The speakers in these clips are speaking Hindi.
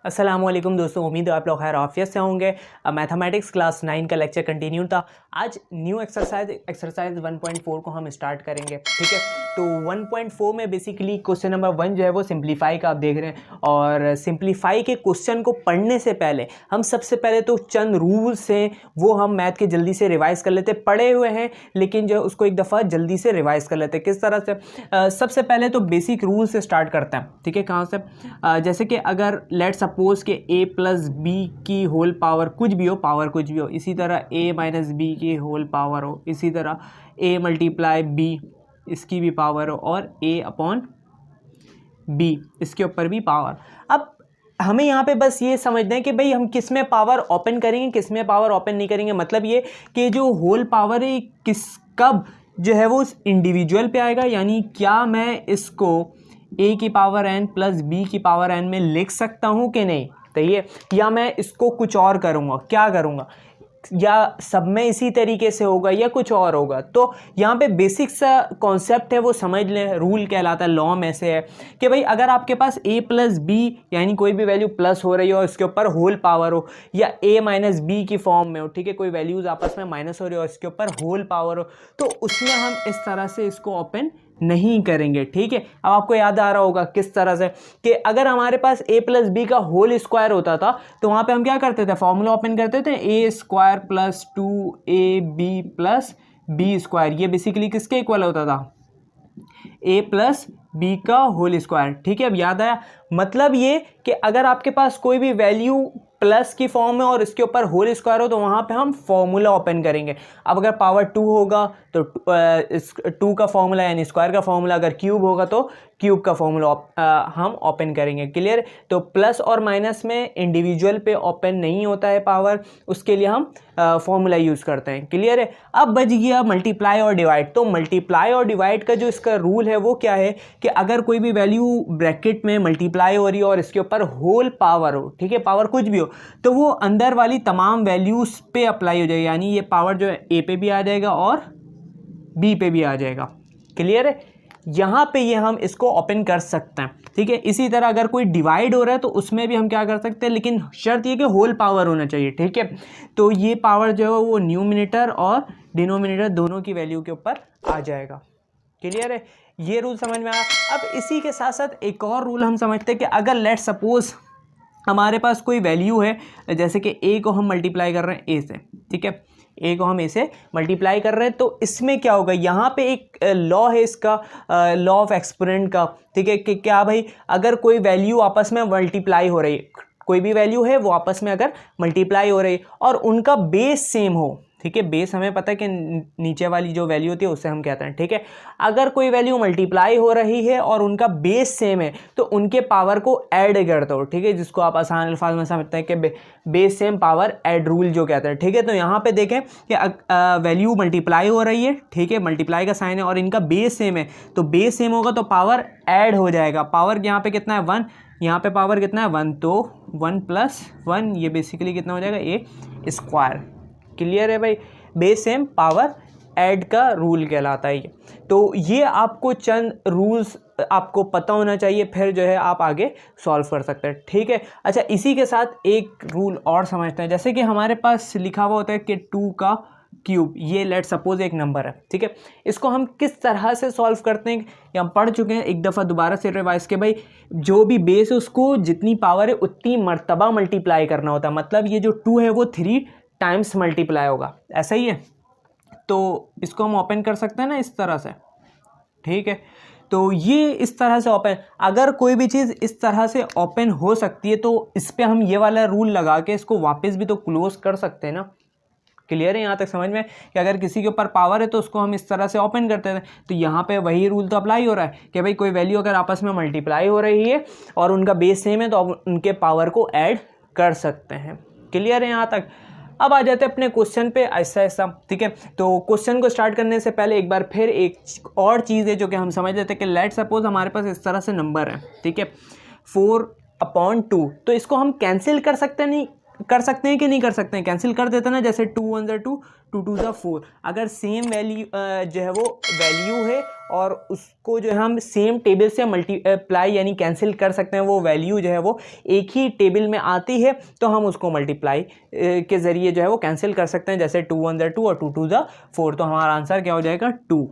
अस्सलामुअलैकुम दोस्तों, उम्मीद है आप लोग खैर आफियत से होंगे। मैथमेटिक्स क्लास 9 का लेक्चर कंटिन्यू था। आज न्यू एक्सरसाइज 1.4 को हम स्टार्ट करेंगे। ठीक है, तो 1.4 में बेसिकली क्वेश्चन नंबर 1 जो है वो सिंप्लीफाई का आप देख रहे हैं। और सिंप्लीफाई के क्वेश्चन को पढ़ने से पहले हम सबसे पहले तो चंद रूल्स हैं वो हम मैथ के जल्दी से रिवाइज़ कर लेते। पढ़े हुए हैं लेकिन जो उसको एक दफ़ा जल्दी से रिवाइज़ कर लेते। किस तरह से? सबसे पहले तो बेसिक रूल से स्टार्ट करते हैं। ठीक है, कहाँ से? जैसे कि अगर लेट सपोज के a प्लस बी की होल पावर कुछ भी हो, पावर कुछ भी हो, इसी तरह a माइनस बी की होल पावर हो, इसी तरह a मल्टीप्लाई b इसकी भी पावर हो, और a अपॉन b इसके ऊपर भी पावर। अब हमें यहाँ पे बस ये समझना है कि भाई हम किस में पावर ओपन करेंगे, किस में पावर ओपन नहीं करेंगे। मतलब ये कि जो होल पावर है किस कब जो है वो इंडिविजुअल पे आएगा, यानी क्या मैं इसको a की पावर n प्लस b की पावर n में लिख सकता हूँ कि नहीं, तो ये, या मैं इसको कुछ और करूँगा, क्या करूँगा, या सब में इसी तरीके से होगा या कुछ और होगा। तो यहाँ पे बेसिक सा कॉन्सेप्ट है वो समझ लें। रूल कहलाता है, लॉ में से है कि भाई अगर आपके पास a प्लस बी यानी कोई भी वैल्यू प्लस हो रही हो, इसके ऊपर होल पावर हो, या a माइनस बी की फॉर्म में हो, ठीक है, कोई वैल्यूज़ आपस में माइनस हो रही हो, इसके ऊपर होल पावर हो, तो उसमें हम इस तरह से इसको ओपन नहीं करेंगे। ठीक है, अब आपको याद आ रहा होगा किस तरह से कि अगर हमारे पास a प्लस बी का होल स्क्वायर होता था तो वहाँ पे हम क्या करते थे, फॉर्मूला ओपन करते थे a square plus 2ab plus B square. ये बेसिकली किसके इक्वल होता था, a प्लस बी का होल स्क्वायर। ठीक है, अब याद आया। मतलब ये कि अगर आपके पास कोई भी वैल्यू प्लस की फॉर्म में और इसके ऊपर होल स्क्वायर हो तो वहाँ पे हम फॉर्मूला ओपन करेंगे। अब अगर पावर 2 होगा तो इस 2 का फॉर्मूला यानी स्क्वायर का फॉर्मूला, अगर क्यूब होगा तो क्यूब का फॉर्मूला हम ओपन करेंगे। क्लियर? तो प्लस और माइनस में इंडिविजुअल पे ओपन नहीं होता है पावर, उसके लिए हम फॉर्मूला यूज़ करते हैं। क्लियर है? अब बच गया मल्टीप्लाई और डिवाइड। तो मल्टीप्लाई और डिवाइड का जो इसका रूल है वो क्या है कि अगर कोई भी वैल्यू ब्रैकेट में मल्टीप्लाई हो रही हो और इसके ऊपर होल पावर हो, ठीक है, पावर कुछ भी हो, तो वो अंदर वाली तमाम वैल्यूज़ पे अप्लाई हो जाएगी। यानी ये पावर जो है ए पे भी आ जाएगा और बी पे भी आ जाएगा। क्लियर है? यहाँ पे ये हम इसको ओपन कर सकते हैं। ठीक है, इसी तरह अगर कोई डिवाइड हो रहा है तो उसमें भी हम क्या कर सकते हैं, लेकिन शर्त ये कि होल पावर होना चाहिए। ठीक है, तो ये पावर जो है वो न्यूमिनेटर और डिनोमिनेटर दोनों की वैल्यू के ऊपर आ जाएगा। क्लियर है? ये रूल समझ में आया। अब इसी के साथ साथ एक और रूल हम समझते हैं कि अगर लेट सपोज हमारे पास कोई वैल्यू है, जैसे कि a को हम मल्टीप्लाई कर रहे हैं a से, ठीक है, a को हम a से मल्टीप्लाई कर रहे हैं, तो इसमें क्या होगा, यहाँ पे एक लॉ है इसका, लॉ ऑफ एक्सपोनेंट का। ठीक है, कि क्या भाई अगर कोई वैल्यू आपस में मल्टीप्लाई हो रही है, कोई भी वैल्यू है वो आपस में अगर मल्टीप्लाई हो रही है और उनका बेस सेम हो, ठीक है, बेस हमें पता है कि नीचे वाली जो वैल्यू होती है उससे हम कहते हैं। ठीक है, अगर कोई वैल्यू मल्टीप्लाई हो रही है और उनका बेस सेम है तो उनके पावर को ऐड कर दो। ठीक है, जिसको आप आसान अल्फाज में समझते हैं कि base same power add rule जो कहते हैं। ठीक है, तो यहाँ पे देखें कि वैल्यू मल्टीप्लाई हो रही है, ठीक है, मल्टीप्लाई का साइन है और इनका बेस सेम है, तो बेस सेम होगा तो पावर ऐड हो जाएगा। पावर यहाँ पे कितना है, 1, यहाँ पे पावर कितना है, 1, तो 1 प्लस 1 ये बेसिकली कितना हो जाएगा, a स्क्वायर। क्लियर है भाई? बेस सेम पावर ऐड का रूल कहलाता है ये। तो ये आपको चंद रूल्स आपको पता होना चाहिए, फिर जो है आप आगे सॉल्व कर सकते हैं। ठीक है, अच्छा, इसी के साथ एक रूल और समझते हैं। जैसे कि हमारे पास लिखा हुआ होता है कि 2 का क्यूब, ये लेट सपोज एक नंबर है। ठीक है, इसको हम किस तरह से सॉल्व करते हैं ये हम पढ़ चुके हैं, एक दफ़ा दोबारा से रिवाइज के भाई जो भी बेस है उसको जितनी पावर है उतनी मर्तबा मल्टीप्लाई करना होता है। मतलब ये जो 2 है वो 3 टाइम्स मल्टीप्लाई होगा, ऐसा ही है। तो इसको हम ओपन कर सकते हैं ना इस तरह से। ठीक है, तो ये इस तरह से ओपन, अगर कोई भी चीज़ इस तरह से ओपन हो सकती है तो इस पर हम ये वाला रूल लगा के इसको वापस भी तो क्लोज कर सकते हैं ना। क्लियर है यहाँ तक समझ में कि अगर किसी के ऊपर पावर है तो उसको हम इस तरह से ओपन करते हैं, तो यहाँ पे वही रूल तो अप्लाई हो रहा है कि भाई कोई वैल्यू अगर आपस में मल्टीप्लाई हो रही है और उनका बेस सेम है तो आप उनके पावर को ऐड कर सकते हैं। क्लियर है यहाँ तक? अब आ जाते हैं अपने क्वेश्चन पे ऐसा ऐसा। ठीक है, तो क्वेश्चन को स्टार्ट करने से पहले एक बार फिर एक और चीज़ है जो कि हम समझ लेते हैं कि लेट सपोज हमारे पास इस तरह से नंबर है, ठीक है, 4/2, तो इसको हम कैंसिल कर सकते हैं, नहीं कर सकते हैं कि नहीं कर सकते हैं, कैंसिल कर देते हैं ना। जैसे 2 1 2 2 2 4, अगर सेम वैल्यू जो है वो वैल्यू है और उसको जो है हम सेम टेबल से मल्टीप्लाई यानी कैंसिल कर सकते हैं। वो वैल्यू जो है वो एक ही टेबल में आती है तो हम उसको मल्टीप्लाई के ज़रिए जो है वो कैंसिल कर सकते हैं, जैसे 2 1 2 और 2 2 4, तो हमारा आंसर क्या हो जाएगा 2।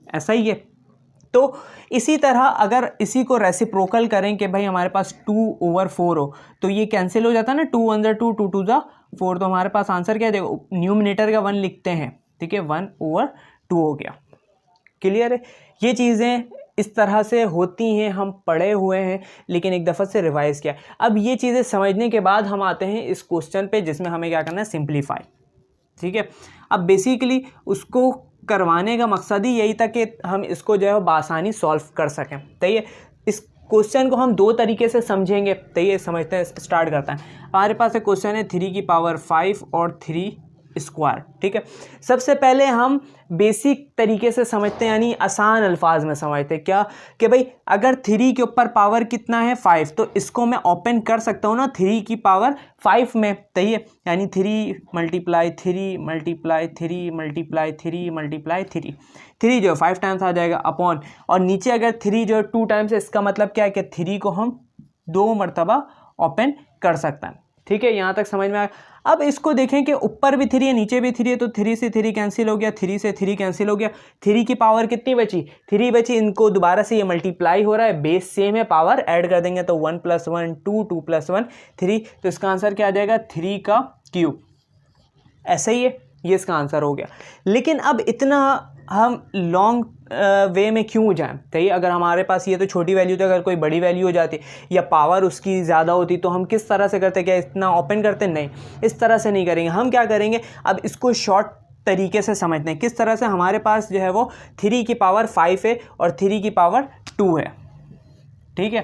ऐसा ही है। तो इसी तरह अगर इसी को रेसिप्रोकल करें कि भाई हमारे पास 2/4 हो तो ये कैंसिल हो जाता है ना, 2 1 2 2 2 4, तो हमारे पास आंसर क्या देगा, न्यूमिनेटर का 1 लिखते हैं, ठीक है, 1/2 हो गया। क्लियर है। ये चीज़ें इस तरह से होती हैं, हम पढ़े हुए हैं लेकिन एक दफ़ा से रिवाइज़ किया। अब ये चीज़ें समझने के बाद हम आते हैं इस क्वेश्चन पे जिसमें हमें क्या करना है, सिंप्लीफाई। ठीक है। अब बेसिकली उसको करवाने का मकसद ही यही था कि हम इसको जो है बासानी सॉल्व कर सकें। तो ये इस क्वेश्चन को हम दो तरीके से समझेंगे। तो ये समझते हैं, स्टार्ट करते हैं। हमारे पास एक क्वेश्चन है 3⁵ और 3 स्क्वायर। ठीक है। सबसे पहले हम बेसिक तरीके से समझते हैं, यानी आसान अल्फाज में समझते हैं क्या कि भाई अगर 3 के ऊपर पावर कितना है 5, तो इसको मैं ओपन कर सकता हूँ ना 3 की पावर 5 में। सही है, यानी 3 × 3 × 3 × 3 × 3 3 जो 5 टाइम्स आ जाएगा अपॉन, और नीचे अगर 3 जो 2 टाइम्स है, इसका मतलब क्या है कि 3 को हम 2 मरतबा ओपन कर सकते हैं। ठीक है, यहाँ तक समझ में आया। अब इसको देखें कि ऊपर भी 3 है नीचे भी 3 है, तो 3 से 3 कैंसिल हो गया, 3 से 3 कैंसिल हो गया। 3 की पावर कितनी बची, 3 बची। इनको दोबारा से ये मल्टीप्लाई हो रहा है, बेस सेम है, पावर ऐड कर देंगे तो 1 + 1 2 2 + 1 3, तो इसका आंसर क्या आ जाएगा 3 का क्यूब। ऐसा ही है, ये इसका आंसर हो गया। लेकिन अब इतना हम लॉन्ग वे में क्यों जाएं। तो ये अगर हमारे पास ये तो छोटी वैल्यू थी, अगर कोई बड़ी वैल्यू हो जाती या पावर उसकी ज़्यादा होती तो हम किस तरह से करते, क्या इतना ओपन करते, नहीं, इस तरह से नहीं करेंगे। हम क्या करेंगे, अब इसको शॉर्ट तरीके से समझते हैं। किस तरह से, हमारे पास जो है वो 3 की पावर 5 है और 3 की पावर 2 है। ठीक है,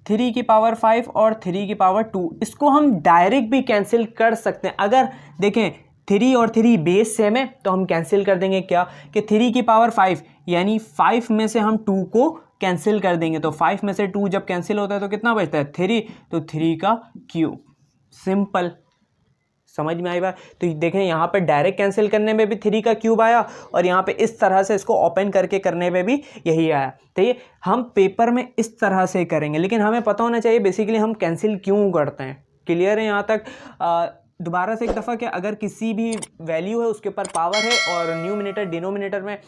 3 की पावर 5 और 3 की पावर 2, इसको हम डायरेक्ट भी कैंसिल कर सकते हैं। अगर देखें 3 और 3 बेस सेम है तो हम कैंसिल कर देंगे क्या कि 3 की पावर 5 यानी 5 में से हम 2 को कैंसिल कर देंगे, तो 5 में से 2 जब कैंसिल होता है तो कितना बचता है 3, तो 3 का क्यूब। सिंपल, समझ में आई बात। तो देखें यहाँ पे डायरेक्ट कैंसिल करने में भी 3 का क्यूब आया और यहाँ पे इस तरह से इसको ओपन करके करने में भी यही आया। तो ये हम पेपर में इस तरह से करेंगे, लेकिन हमें पता होना चाहिए बेसिकली हम कैंसिल क्यों करते हैं। क्लियर है यहाँ तक। दोबारा से एक दफ़ा कि अगर किसी भी वैल्यू है उसके ऊपर पावर है और न्यूमिनेटर डिनोमिनेटर में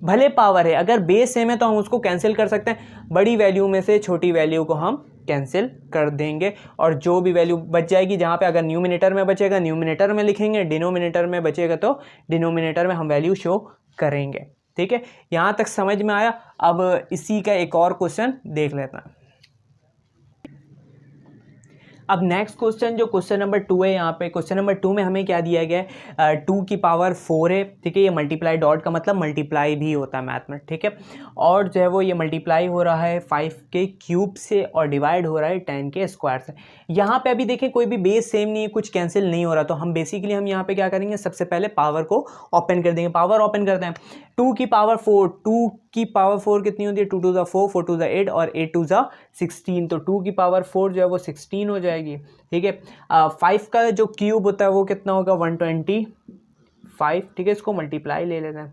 भले पावर है, अगर बेस सेम है तो हम उसको कैंसिल कर सकते हैं। बड़ी वैल्यू में से छोटी वैल्यू को हम कैंसिल कर देंगे और जो भी वैल्यू बच जाएगी, जहाँ पे अगर न्यूमिनेटर में बचेगा न्यूमिनेटर में लिखेंगे, डिनोमिनेटर में बचेगा तो डिनोमिनेटर में हम वैल्यू शो करेंगे। ठीक है, यहाँ तक समझ में आया। अब इसी का एक और क्वेश्चन देख लेते हैं। अब नेक्स्ट क्वेश्चन जो क्वेश्चन नंबर 2 है, यहाँ पे क्वेश्चन नंबर 2 में हमें क्या दिया गया है, 2 की पावर 4 है। ठीक है, ये मल्टीप्लाई डॉट का मतलब मल्टीप्लाई भी होता है मैथ में। ठीक है, और जो है वो ये मल्टीप्लाई हो रहा है 5 के क्यूब से और डिवाइड हो रहा है 10 के स्क्वायर से। यहाँ पे अभी देखें कोई भी बेस सेम नहीं है, कुछ कैंसिल नहीं हो रहा, तो हम बेसिकली हम यहाँ पे क्या करेंगे, सबसे पहले पावर को ओपन कर देंगे। पावर ओपन करते हैं, 2 की पावर 4, 2 की पावर 4 कितनी होती है, 2 2 4, 4 2 8 और 8 2 16, तो 2 की पावर 4 जो है वो 16 हो जाएगी। ठीक है, 5 का जो क्यूब होता है वो कितना होगा 125। ठीक है, इसको मल्टीप्लाई ले लेते हैं,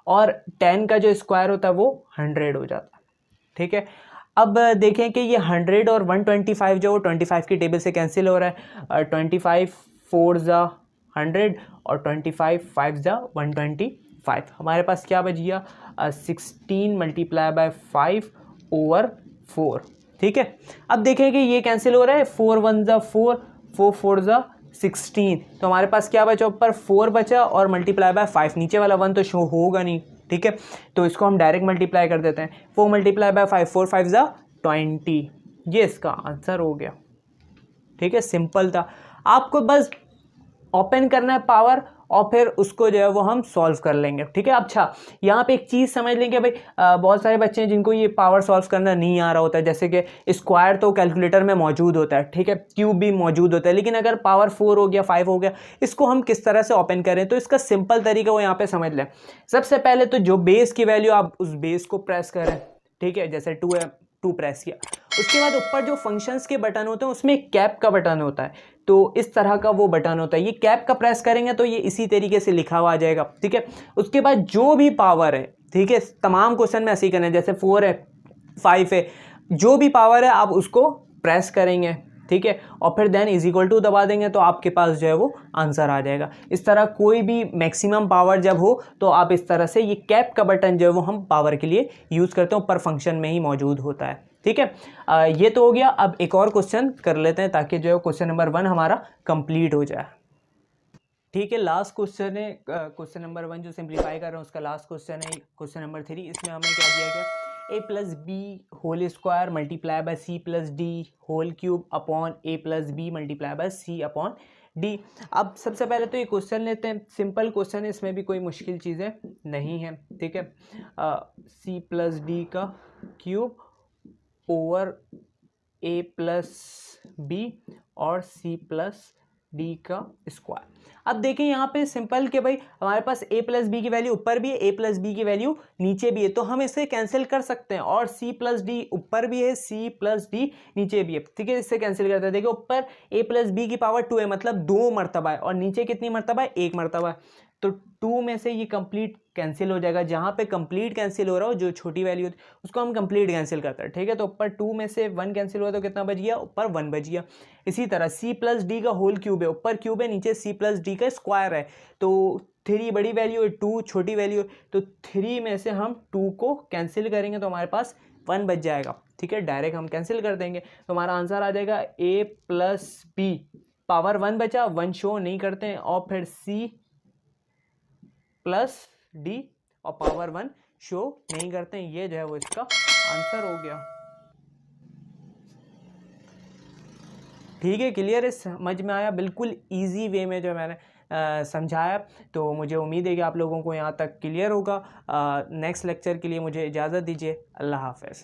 और 10 का जो स्क्वायर होता है वो 100 हो जाता है। ठीक है, अब देखें कि ये 100 और 125 जो 25 की टेबल से कैंसिल हो रहा है, 25 4 ज़ा 100 और 25 5 ज़ा 125। हमारे पास क्या बच गया, 16 × 5/4। ठीक है, अब देखें कि ये कैंसिल हो रहा है, 4 1 ज़ा 4, 4 4 ज़ा 16, तो हमारे पास क्या बचा, ऊपर 4 बचा और मल्टीप्लाई बाय 5, नीचे वाला 1 तो शो होगा नहीं। ठीक है, तो इसको हम डायरेक्ट मल्टीप्लाई कर देते हैं, 4 × 5, 4 5 ज़ा 20, ये इसका आंसर हो गया। ठीक है, सिंपल था। आपको बस ओपन करना है पावर और फिर उसको जो है वो हम सॉल्व कर लेंगे। ठीक है, अच्छा यहाँ पे एक चीज़ समझ लेंगे भाई, बहुत सारे बच्चे हैं जिनको ये पावर सॉल्व करना नहीं आ रहा होता है, जैसे कि स्क्वायर तो कैलकुलेटर में मौजूद होता है, ठीक है, क्यूब भी मौजूद होता है, लेकिन अगर पावर 4 हो गया 5 हो गया, इसको हम किस तरह से ओपन करें, तो इसका सिंपल तरीका वो यहाँ पे समझ लें। सबसे पहले तो जो बेस की वैल्यू, आप उस बेस को प्रेस करें। ठीक है, जैसे 2 है, 2 प्रेस किया, उसके बाद ऊपर जो फंक्शंस के बटन होते हैं उसमें कैप का बटन होता है। तो इस तरह का वो बटन होता है, ये कैप का प्रेस करेंगे तो ये इसी तरीके से लिखा हुआ आ जाएगा, ठीक है। उसके बाद जो भी पावर है, ठीक है, तमाम क्वेश्चन में ऐसे ही करना है, जैसे 4 है 5 है, जो भी पावर है आप उसको प्रेस करेंगे, ठीक है, और फिर देन इज इक्वल टू दबा देंगे तो आपके पास जो है वो आंसर आ जाएगा। इस तरह कोई भी मैक्सिमम पावर जब हो तो आप इस तरह से, ये कैप का बटन जो है वो हम पावर के लिए यूज़ करते हैं, पर फंक्शन में ही मौजूद होता है, ठीक है। ये तो हो गया। अब एक और क्वेश्चन कर लेते हैं ताकि जो है क्वेश्चन नंबर 1 हमारा कंप्लीट हो जाए, ठीक है। लास्ट क्वेश्चन है क्वेश्चन नंबर 1 जो सिंप्लीफाई कर रहे हैं उसका लास्ट क्वेश्चन है क्वेश्चन नंबर 3। इसमें हमें क्या दिया गया, a plus B whole square multiply by C plus D whole cube upon A plus B multiply by C upon D. अब सबसे पहले तो ये क्वेश्चन लेते हैं, सिंपल क्वेश्चन है, इसमें भी कोई मुश्किल चीज़ें नहीं है, ठीक है। सी प्लस डी का क्यूब ओवर ए प्लस बी और सी प्लस डी का स्क्वायर। अब देखिए यहाँ पे सिंपल के भाई हमारे पास a प्लस बी की वैल्यू ऊपर भी है, a प्लस बी की वैल्यू नीचे भी है, तो हम इसे कैंसिल कर सकते हैं, और c प्लस डी ऊपर भी है, c प्लस डी नीचे भी है, ठीक है। इससे कैंसिल करते हैं, देखिए ऊपर a प्लस बी की पावर 2 है, मतलब 2 मरतबा है, और नीचे कितनी मरतबा है, 1 मरतबा है, तो 2 में से ये कंप्लीट कैंसिल हो जाएगा। जहाँ पे कंप्लीट कैंसिल हो रहा हो, जो छोटी वैल्यू होती है उसको हम कंप्लीट कैंसिल करते हैं, ठीक है। तो ऊपर 2 में से 1 कैंसिल हुआ तो कितना बच गया, ऊपर 1 बच गया। इसी तरह c प्लस डी का होल क्यूब है, ऊपर क्यूब है, नीचे c प्लस डी का स्क्वायर है, तो 3 बड़ी वैल्यू है, 2 छोटी वैल्यू है, तो 3 में से हम 2 को कैंसिल करेंगे तो हमारे पास 1 बच जाएगा, ठीक है। डायरेक्ट हम कैंसिल कर देंगे तो हमारा आंसर आ जाएगा a प्लस बी, पावर 1 बचा, 1 शो नहीं करते हैं, और फिर c प्लस डी और पावर 1 शो नहीं करते हैं, ये जो है वो इसका आंसर हो गया, ठीक है। क्लियर है, समझ में आया, बिल्कुल इजी वे में जो मैंने समझाया, तो मुझे उम्मीद है कि आप लोगों को यहाँ तक क्लियर होगा। नेक्स्ट लेक्चर के लिए मुझे इजाज़त दीजिए, अल्लाह हाफ़िज़।